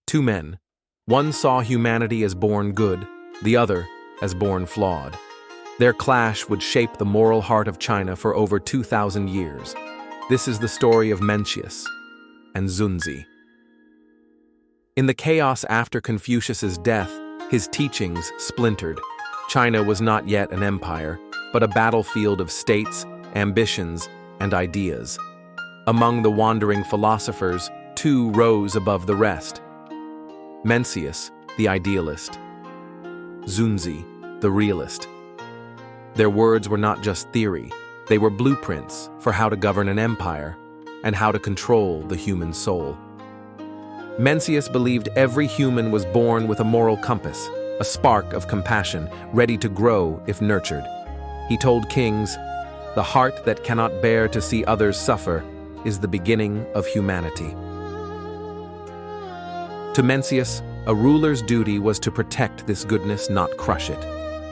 Two men. One saw humanity as born good, the other as born flawed. Their clash would shape the moral heart of China for over 2,000 years. This is the story of Mencius and Xunzi. In the chaos after Confucius's death, his teachings splintered. China was not yet an empire, but a battlefield of states, ambitions, and ideas. Among the wandering philosophers, two rose above the rest. Mencius, the idealist. Xunzi, the realist. Their words were not just theory, they were blueprints for how to govern an empire and how to control the human soul. Mencius believed every human was born with a moral compass, a spark of compassion, ready to grow if nurtured. He told kings, "The heart that cannot bear to see others suffer is the beginning of humanity." To Mencius, a ruler's duty was to protect this goodness, not crush it.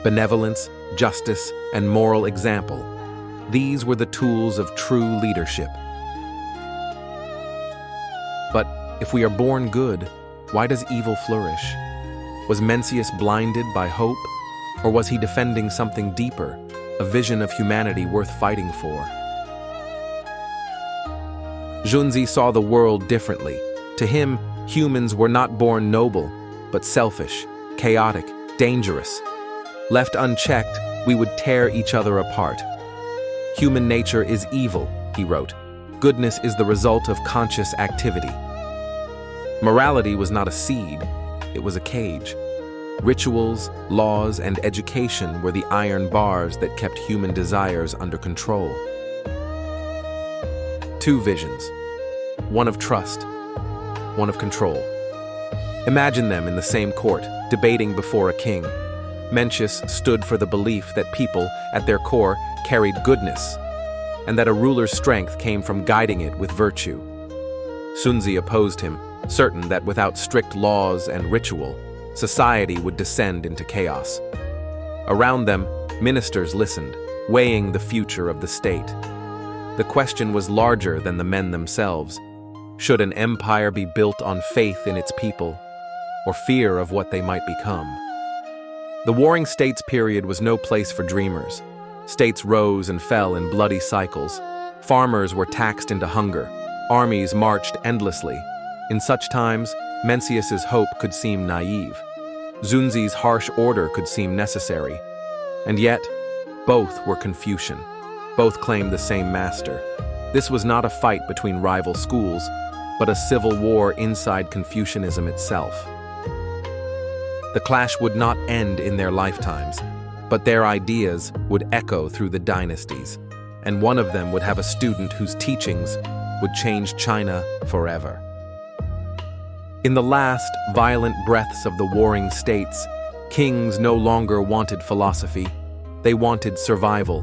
Benevolence, justice, and moral example. These were the tools of true leadership. But if we are born good, why does evil flourish? Was Mencius blinded by hope, or was he defending something deeper, a vision of humanity worth fighting for? Xunzi saw the world differently. To him, humans were not born noble, but selfish, chaotic, dangerous. Left unchecked, we would tear each other apart. Human nature is evil, he wrote. Goodness is the result of conscious activity. Morality was not a seed, it was a cage. Rituals, laws, and education were the iron bars that kept human desires under control. Two visions, one of trust, one of control. Imagine them in the same court, debating before a king. Mencius stood for the belief that people, at their core, carried goodness, and that a ruler's strength came from guiding it with virtue. Xunzi opposed him, certain that without strict laws and ritual, society would descend into chaos. Around them, ministers listened, weighing the future of the state. The question was larger than the men themselves. Should an empire be built on faith in its people, or fear of what they might become? The Warring States period was no place for dreamers. States rose and fell in bloody cycles. Farmers were taxed into hunger. Armies marched endlessly. In such times, Mencius's hope could seem naive. Xunzi's harsh order could seem necessary. And yet, both were Confucian. Both claimed the same master. This was not a fight between rival schools, but a civil war inside Confucianism itself. The clash would not end in their lifetimes, but their ideas would echo through the dynasties, and one of them would have a student whose teachings would change China forever. In the last violent breaths of the warring states, kings no longer wanted philosophy, they wanted survival.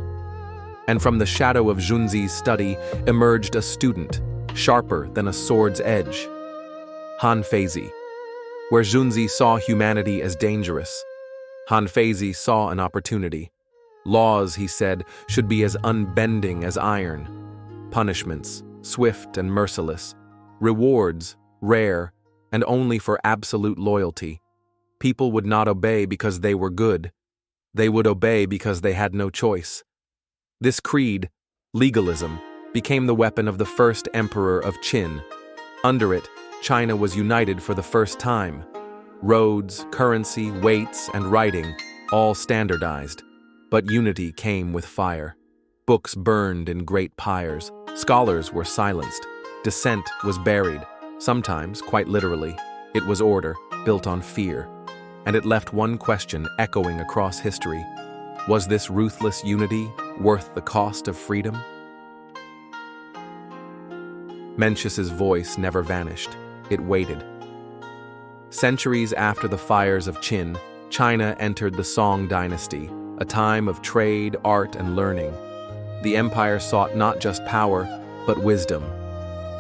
And from the shadow of Xunzi's study emerged a student, sharper than a sword's edge. Han Feizi. Where Xunzi saw humanity as dangerous, Han Feizi saw an opportunity. Laws, he said, should be as unbending as iron. Punishments, swift and merciless. Rewards, rare, and only for absolute loyalty. People would not obey because they were good. They would obey because they had no choice. This creed, legalism, became the weapon of the first emperor of Qin. Under it, China was united for the first time. Roads, currency, weights, and writing, all standardized. But unity came with fire. Books burned in great pyres. Scholars were silenced. Dissent was buried. Sometimes, quite literally, it was order, built on fear. And it left one question echoing across history. Was this ruthless unity worth the cost of freedom? Mencius's voice never vanished. It waited. Centuries after the fires of Qin, China entered the Song Dynasty, a time of trade, art, and learning. The empire sought not just power, but wisdom.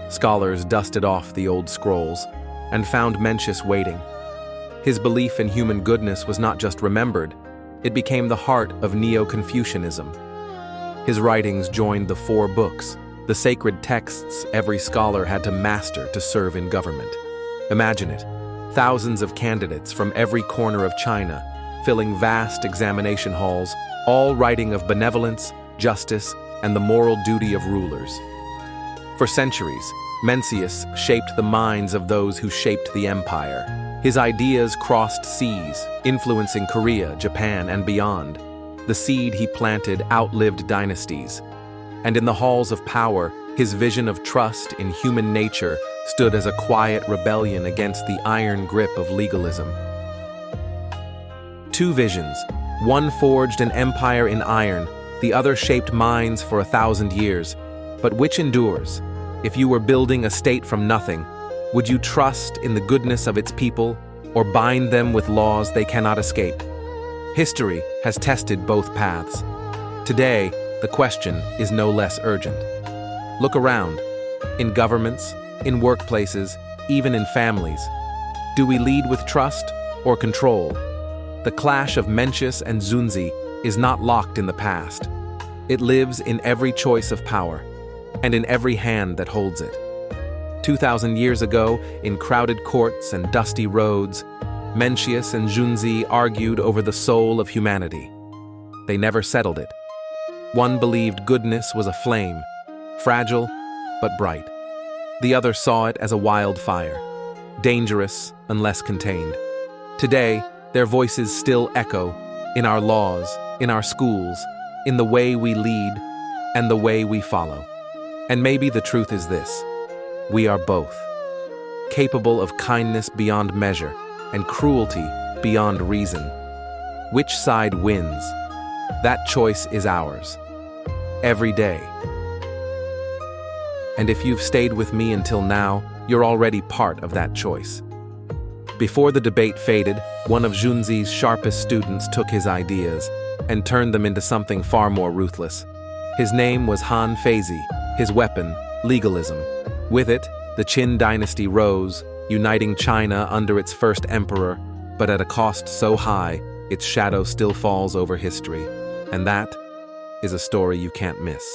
Scholars dusted off the old scrolls and found Mencius waiting. His belief in human goodness was not just remembered, it became the heart of Neo-Confucianism. His writings joined the 4 books, the sacred texts every scholar had to master to serve in government. Imagine it, thousands of candidates from every corner of China, filling vast examination halls, all writing of benevolence, justice, and the moral duty of rulers. For centuries, Mencius shaped the minds of those who shaped the empire. His ideas crossed seas, influencing Korea, Japan, and beyond. The seed he planted outlived dynasties. And in the halls of power, his vision of trust in human nature stood as a quiet rebellion against the iron grip of legalism. Two visions, one forged an empire in iron, the other shaped minds for 1,000 years. But which endures? If you were building a state from nothing, would you trust in the goodness of its people or bind them with laws they cannot escape? History has tested both paths. Today, the question is no less urgent. Look around. In governments, in workplaces, even in families. Do we lead with trust or control? The clash of Mencius and Xunzi is not locked in the past. It lives in every choice of power, and in every hand that holds it. 2,000 years ago, in crowded courts and dusty roads, Mencius and Xunzi argued over the soul of humanity. They never settled it. One believed goodness was a flame, fragile but bright. The other saw it as a wildfire, dangerous unless contained. Today, their voices still echo in our laws, in our schools, in the way we lead and the way we follow. And maybe the truth is this: we are both, capable of kindness beyond measure and cruelty beyond reason. Which side wins? That choice is ours, every day. And if you've stayed with me until now, you're already part of that choice. Before the debate faded, one of Xunzi's sharpest students took his ideas and turned them into something far more ruthless. His name was Han Feizi. His weapon, legalism. With it, the Qin dynasty rose, uniting China under its first emperor, but at a cost so high, its shadow still falls over history. And that is a story you can't miss.